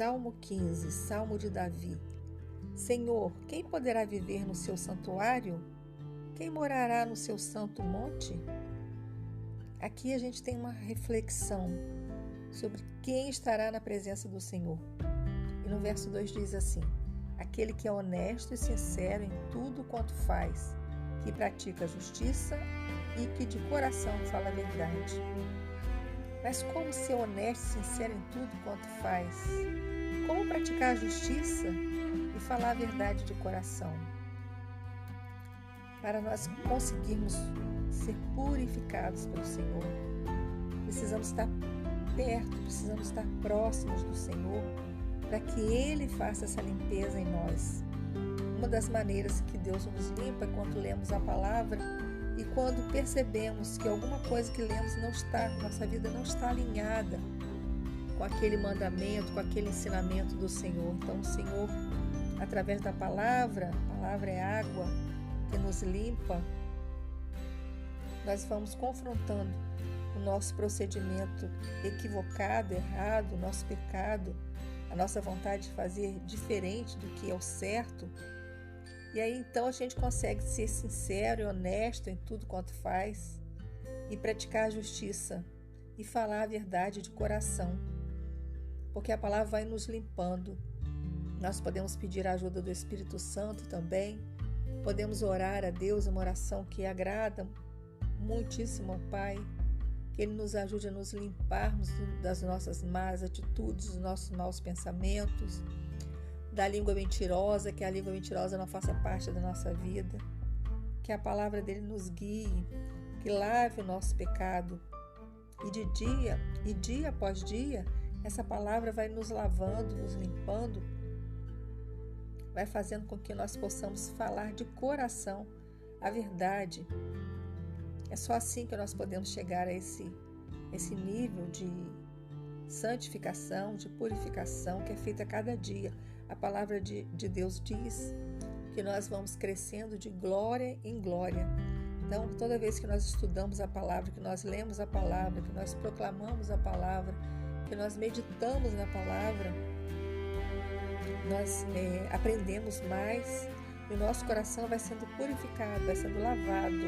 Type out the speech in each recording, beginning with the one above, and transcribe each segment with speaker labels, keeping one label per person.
Speaker 1: Salmo 15, Salmo de Davi. Senhor, quem poderá viver no seu santuário? Quem morará no seu santo monte? Aqui a gente tem uma reflexão sobre quem estará na presença do Senhor. E no verso 2 diz assim: aquele que é honesto e sincero em tudo quanto faz, que pratica a justiça e que de coração fala a verdade. Mas como ser honesto e sincero em tudo quanto faz? Como praticar a justiça e falar a verdade de coração? Para nós conseguirmos ser purificados pelo Senhor, precisamos estar perto, precisamos estar próximos do Senhor, para que Ele faça essa limpeza em nós. Uma das maneiras que Deus nos limpa é quando lemos a palavra e quando percebemos que alguma coisa que lemos nossa vida não está alinhada com aquele mandamento, com aquele ensinamento do Senhor. Então o Senhor, através da palavra, a palavra é água que nos limpa, nós vamos confrontando o nosso procedimento equivocado, errado, o nosso pecado, a nossa vontade de fazer diferente do que é o certo. E aí então a gente consegue ser sincero e honesto em tudo quanto faz e praticar a justiça e falar a verdade de coração, porque a palavra vai nos limpando. Nós podemos pedir a ajuda do Espírito Santo também, podemos orar a Deus uma oração que agrada muitíssimo ao Pai, que Ele nos ajude a nos limparmos das nossas más atitudes, dos nossos maus pensamentos, da língua mentirosa, que a língua mentirosa não faça parte da nossa vida, que a palavra dele nos guie, que lave o nosso pecado. E dia após dia, essa palavra vai nos lavando, nos limpando, vai fazendo com que nós possamos falar de coração a verdade. É só assim que nós podemos chegar a esse nível de santificação, de purificação que é feita a cada dia. A palavra de Deus diz que nós vamos crescendo de glória em glória. Então, toda vez que nós estudamos a palavra, que nós lemos a palavra, que nós proclamamos a palavra, que nós meditamos na palavra, nós aprendemos mais e o nosso coração vai sendo purificado, vai sendo lavado.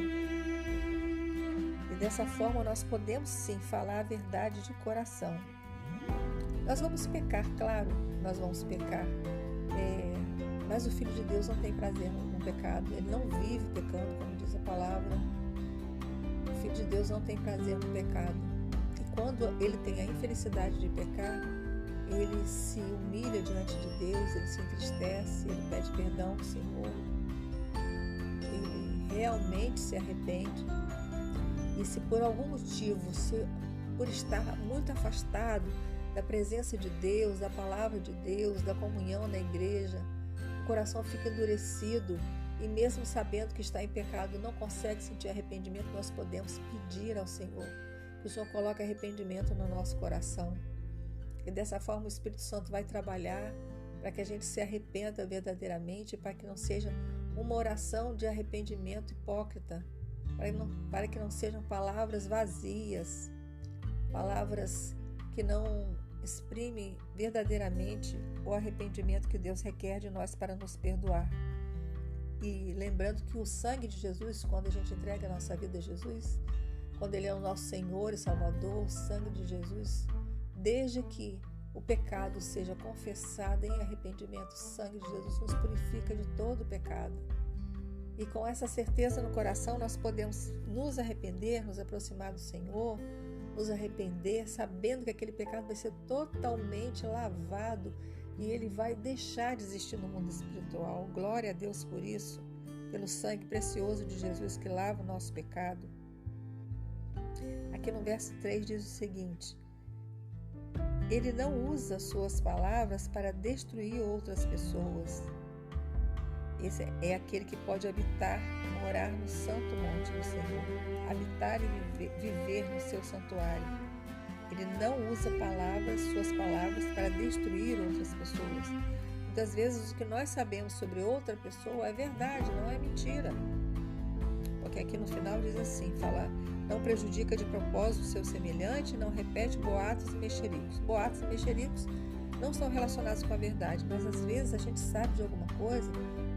Speaker 1: E dessa forma nós podemos sim falar a verdade de coração. Nós vamos pecar, claro, nós vamos pecar, mas o Filho de Deus não tem prazer no pecado, ele não vive pecando, como diz a palavra. O Filho de Deus não tem prazer no pecado. E quando ele tem a infelicidade de pecar, ele se humilha diante de Deus, ele se entristece, ele pede perdão ao Senhor, ele realmente se arrepende. E se por algum motivo, por estar muito afastado da presença de Deus, da palavra de Deus, da comunhão na igreja, o coração fica endurecido e mesmo sabendo que está em pecado, não consegue sentir arrependimento, nós podemos pedir ao Senhor que o Senhor coloque arrependimento no nosso coração. E dessa forma o Espírito Santo vai trabalhar para que a gente se arrependa verdadeiramente, para que não seja uma oração de arrependimento hipócrita, para que não sejam palavras vazias, palavras que não exprimem verdadeiramente o arrependimento que Deus requer de nós para nos perdoar. E lembrando que o sangue de Jesus, quando a gente entrega a nossa vida a Jesus, quando Ele é o nosso Senhor e Salvador, o sangue de Jesus, desde que o pecado seja confessado em arrependimento, o sangue de Jesus nos purifica de todo o pecado. E com essa certeza no coração, nós podemos nos arrepender, nos aproximar do Senhor, nos arrepender, sabendo que aquele pecado vai ser totalmente lavado e ele vai deixar de existir no mundo espiritual. Glória a Deus por isso, pelo sangue precioso de Jesus que lava o nosso pecado. Aqui no verso 3 diz o seguinte: ele não usa suas palavras para destruir outras pessoas. Esse é aquele que pode habitar, morar no santo monte do Senhor, habitar e viver no seu santuário. Ele não usa suas palavras para destruir outras pessoas. Muitas vezes o que nós sabemos sobre outra pessoa é verdade, não é mentira. Porque aqui no final diz assim, não prejudica de propósito o seu semelhante, não repete boatos e mexericos. Boatos e mexericos não são relacionados com a verdade, mas às vezes a gente sabe de alguma coisa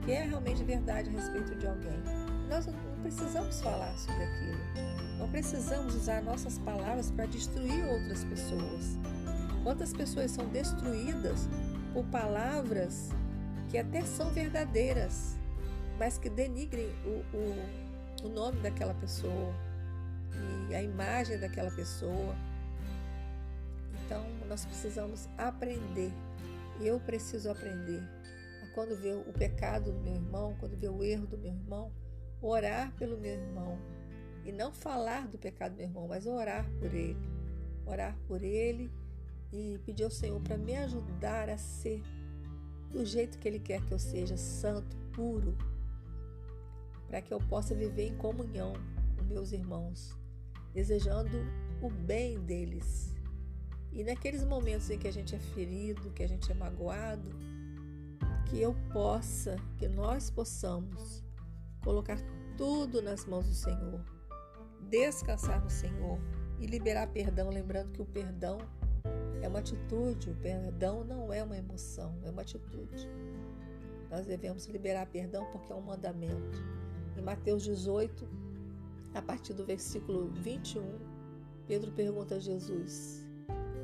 Speaker 1: que é realmente verdade a respeito de alguém. Nós não precisamos falar sobre aquilo. Não precisamos usar nossas palavras para destruir outras pessoas. Quantas pessoas são destruídas por palavras que até são verdadeiras, mas que denigrem o nome daquela pessoa e a imagem daquela pessoa. Então, nós precisamos aprender. Eu preciso aprender a, quando ver o pecado do meu irmão, quando ver o erro do meu irmão, orar pelo meu irmão. E não falar do pecado do meu irmão, mas orar por ele. Orar por ele e pedir ao Senhor para me ajudar a ser do jeito que Ele quer que eu seja, santo, puro, para que eu possa viver em comunhão com meus irmãos, desejando o bem deles. E naqueles momentos em que a gente é ferido, que a gente é magoado, que nós possamos colocar tudo nas mãos do Senhor, descansar no Senhor e liberar perdão, lembrando que o perdão é uma atitude, o perdão não é uma emoção, é uma atitude. Nós devemos liberar perdão porque é um mandamento. Em Mateus 18, a partir do versículo 21, Pedro pergunta a Jesus: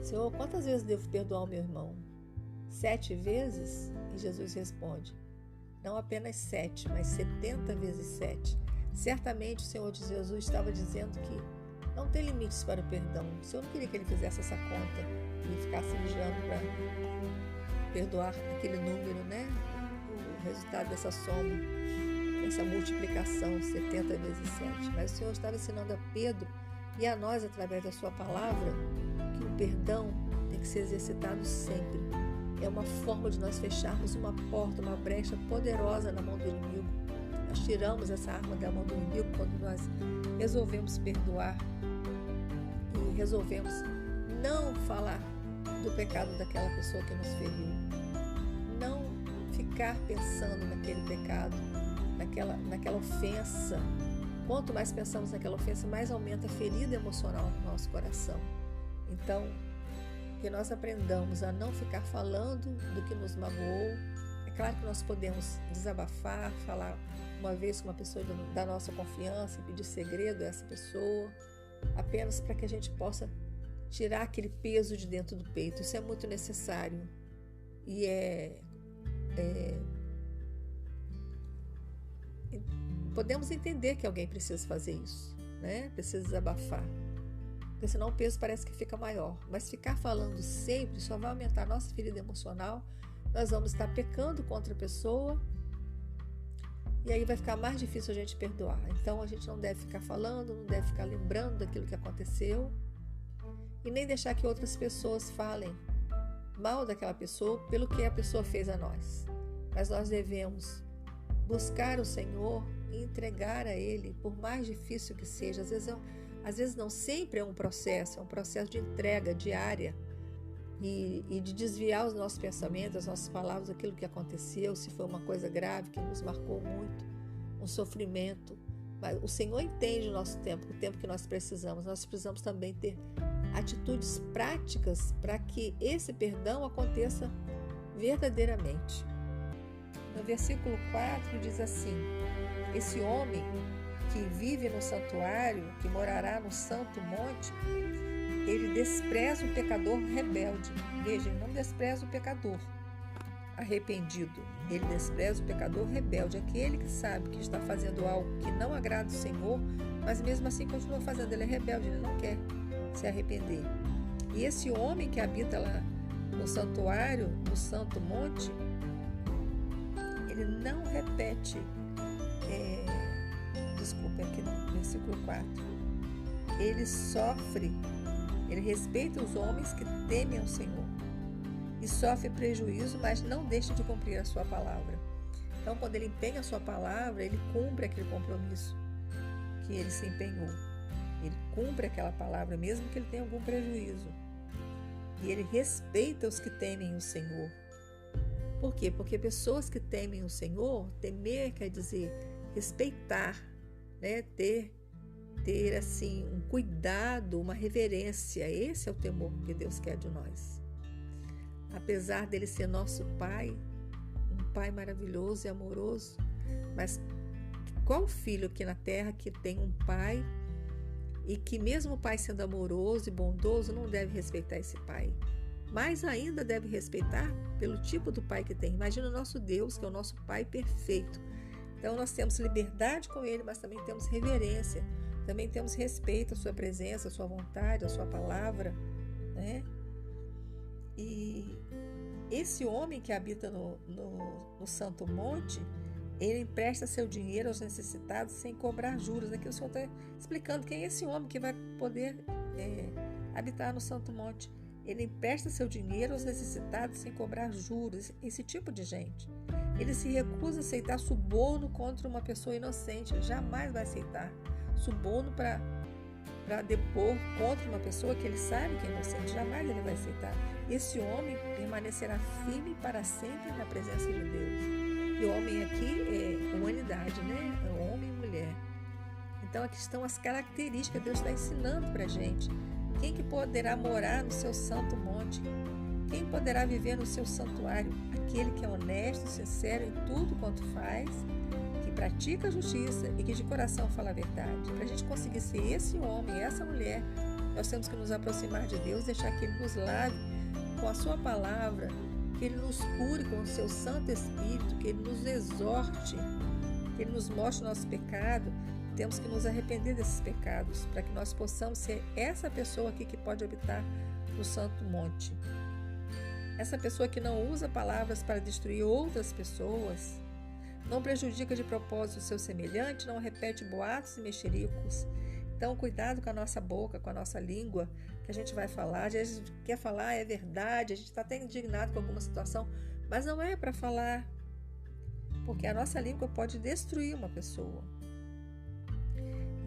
Speaker 1: Senhor, quantas vezes devo perdoar o meu irmão? 7 vezes? E Jesus responde: não apenas 7, mas 70 vezes 7. Certamente o Senhor Jesus estava dizendo que não tem limites para o perdão. O Senhor não queria que ele fizesse essa conta e ficasse vigiando para perdoar aquele número, né? O resultado dessa soma, essa multiplicação, 70 vezes 7. Mas o Senhor estava ensinando a Pedro e a nós, através da sua palavra, que o perdão tem que ser exercitado sempre. É uma forma de nós fecharmos uma porta, uma brecha poderosa na mão do inimigo. Nós tiramos essa arma da mão do inimigo quando nós resolvemos perdoar e resolvemos não falar do pecado daquela pessoa que nos feriu. Não ficar pensando naquele pecado, naquela ofensa. Quanto mais pensamos naquela ofensa, mais aumenta a ferida emocional no nosso coração. Então, que nós aprendamos a não ficar falando do que nos magoou. É claro que nós podemos desabafar, falar uma vez com uma pessoa da nossa confiança e pedir segredo a essa pessoa, apenas para que a gente possa tirar aquele peso de dentro do peito. Isso é muito necessário e podemos entender que alguém precisa fazer isso, né? Precisa desabafar, porque senão o peso parece que fica maior. Mas ficar falando sempre só vai aumentar a nossa ferida emocional. Nós vamos estar pecando contra a pessoa e aí vai ficar mais difícil a gente perdoar. Então a gente não deve ficar falando, não deve ficar lembrando daquilo que aconteceu e nem deixar que outras pessoas falem mal daquela pessoa pelo que a pessoa fez a nós. Mas nós devemos buscar o Senhor e entregar a Ele, por mais difícil que seja. Às vezes não sempre é um processo de entrega diária e de desviar os nossos pensamentos, as nossas palavras, aquilo que aconteceu, se foi uma coisa grave que nos marcou muito, um sofrimento. Mas o Senhor entende o nosso tempo, o tempo que nós precisamos. Nós precisamos também ter atitudes práticas para que esse perdão aconteça verdadeiramente. No versículo 4 diz assim: esse homem que vive no santuário, que morará no santo monte, ele despreza o pecador rebelde. Veja, ele não despreza o pecador arrependido, ele despreza o pecador rebelde, aquele que sabe que está fazendo algo que não agrada o Senhor, mas mesmo assim continua fazendo. Ele é rebelde, ele não quer se arrepender. E esse homem que habita lá no santuário, no santo monte, ele não repete, aqui no versículo 4, ele sofre, ele respeita os homens que temem ao Senhor e sofre prejuízo, mas não deixa de cumprir a sua palavra. Então, quando ele empenha a sua palavra, ele cumpre aquele compromisso que ele se empenhou. Ele cumpre aquela palavra, mesmo que ele tenha algum prejuízo. E ele respeita os que temem o Senhor. Por quê? Porque pessoas que temem o Senhor, temer quer dizer respeitar, né? Ter assim um cuidado, uma reverência. Esse é o temor que Deus quer de nós. apesar dele ser nosso Pai, um Pai maravilhoso e amoroso, mas qual filho aqui na terra que tem um pai e que mesmo o pai sendo amoroso e bondoso não deve respeitar esse pai? Mais ainda deve respeitar pelo tipo do pai que tem. Imagina o nosso Deus, que é o nosso Pai perfeito. Então nós temos liberdade com Ele, mas também temos reverência, também temos respeito à sua presença, à sua vontade, à sua palavra, né? E esse homem que habita no Santo Monte, ele empresta seu dinheiro aos necessitados sem cobrar juros. Aqui o Senhor está explicando quem é esse homem que vai poder habitar no Santo Monte. Ele empresta seu dinheiro aos necessitados sem cobrar juros. Esse tipo de gente. Ele se recusa a aceitar suborno contra uma pessoa inocente. Ele jamais vai aceitar suborno para depor contra uma pessoa que ele sabe que é inocente. Jamais ele vai aceitar. Esse homem permanecerá firme para sempre na presença de Deus. E o homem aqui é humanidade, né? É homem e mulher. Então aqui estão as características que Deus está ensinando para a gente. Quem que poderá morar no seu santo monte? Quem poderá viver no seu santuário? Aquele que é honesto, sincero em tudo quanto faz, que pratica a justiça e que de coração fala a verdade. Para a gente conseguir ser esse homem, essa mulher, nós temos que nos aproximar de Deus, deixar que Ele nos lave com a sua palavra, que Ele nos cure com o seu Santo Espírito, que Ele nos exorte, que Ele nos mostre o nosso pecado. Temos que nos arrepender desses pecados, para que nós possamos ser essa pessoa aqui que pode habitar no Santo Monte. Essa pessoa que não usa palavras para destruir outras pessoas, não prejudica de propósito o seu semelhante, não repete boatos e mexericos. Então, cuidado com a nossa boca, com a nossa língua, que a gente vai falar. Às vezes a gente quer falar, é verdade, a gente está até indignado com alguma situação, mas não é para falar, porque a nossa língua pode destruir uma pessoa.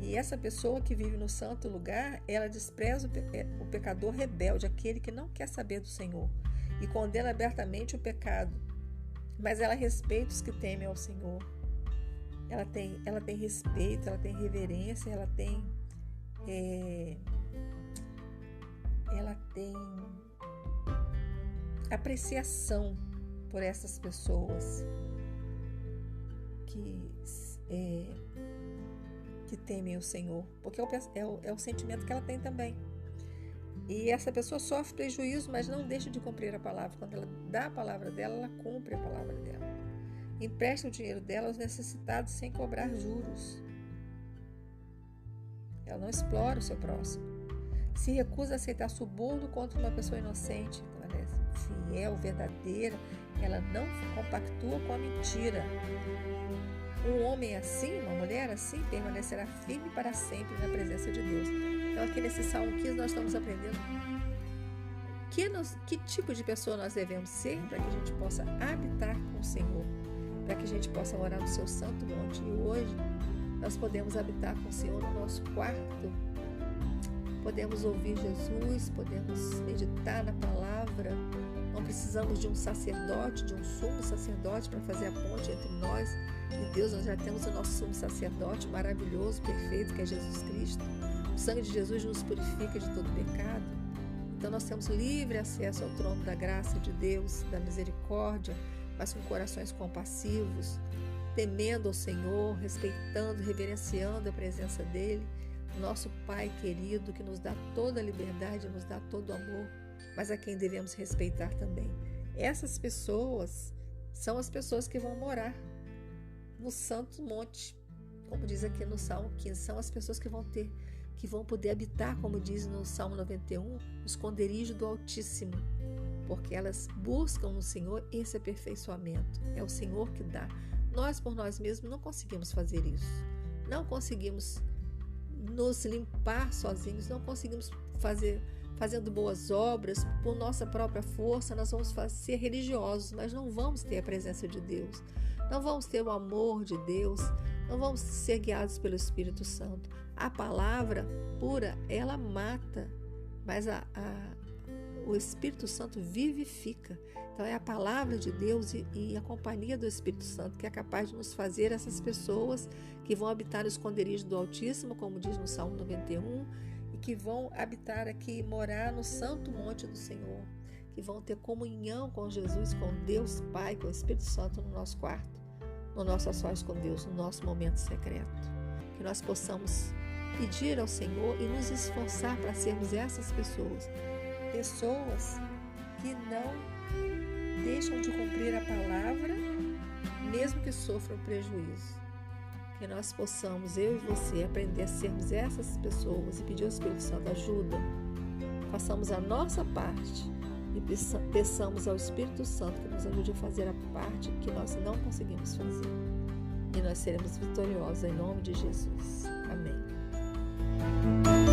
Speaker 1: E essa pessoa que vive no santo lugar, ela despreza o pecador rebelde, aquele que não quer saber do Senhor, e condena abertamente o pecado, mas ela respeita os que temem ao Senhor. Ela tem respeito, ela tem reverência, ela tem apreciação por essas pessoas que temem o Senhor, porque é o sentimento que ela tem também. E essa pessoa sofre prejuízo, mas não deixa de cumprir a palavra. Quando ela dá a palavra dela, ela cumpre a palavra dela. Empresta o dinheiro dela aos necessitados sem cobrar juros. Ela não explora o seu próximo. Se recusa a aceitar suborno contra uma pessoa inocente. Então ela é fiel, verdadeira. Ela não compactua com a mentira. Um homem assim, uma mulher assim, permanecerá firme para sempre na presença de Deus. Então aqui nesse Salmo 15 nós estamos aprendendo que tipo de pessoa nós devemos ser para que a gente possa habitar com o Senhor, para que a gente possa morar no seu santo monte. E hoje nós podemos habitar com o Senhor no nosso quarto, podemos ouvir Jesus, podemos meditar na palavra. Não precisamos de um sacerdote, de um sumo sacerdote para fazer a ponte entre nós e Deus. Nós já temos o nosso sumo sacerdote maravilhoso, perfeito, que é Jesus Cristo. O sangue de Jesus nos purifica de todo pecado. Então nós temos livre acesso ao trono da graça de Deus, da misericórdia, mas com corações compassivos, temendo ao Senhor, respeitando, reverenciando a presença dEle. O nosso Pai querido, que nos dá toda a liberdade, nos dá todo o amor, mas a quem devemos respeitar também. Essas pessoas são as pessoas que vão morar no Santo Monte, como diz aqui no Salmo 15, são as pessoas que vão poder habitar, como diz no Salmo 91, o esconderijo do Altíssimo, porque elas buscam no Senhor esse aperfeiçoamento. É o Senhor que dá. Nós, por nós mesmos, não conseguimos fazer isso. Não conseguimos nos limpar sozinhos, não conseguimos fazendo boas obras, por nossa própria força. Nós vamos ser religiosos, mas não vamos ter a presença de Deus, não vamos ter o amor de Deus, não vamos ser guiados pelo Espírito Santo. A palavra pura, ela mata, mas o Espírito Santo vivifica. Então é a palavra de Deus e a companhia do Espírito Santo que é capaz de nos fazer essas pessoas que vão habitar no esconderijo do Altíssimo, como diz no Salmo 91, e que vão habitar aqui, morar no santo monte do Senhor, que vão ter comunhão com Jesus, com Deus Pai, com o Espírito Santo no nosso quarto, no nosso a sós com Deus, no nosso momento secreto. Que nós possamos pedir ao Senhor e nos esforçar para sermos essas pessoas que não deixam de cumprir a palavra, mesmo que sofram prejuízo. Que nós possamos, eu e você, aprender a sermos essas pessoas e pedir ao Espírito Santo ajuda. Façamos a nossa parte e peçamos ao Espírito Santo que nos ajude a fazer a parte que nós não conseguimos fazer. E nós seremos vitoriosos em nome de Jesus. Amém.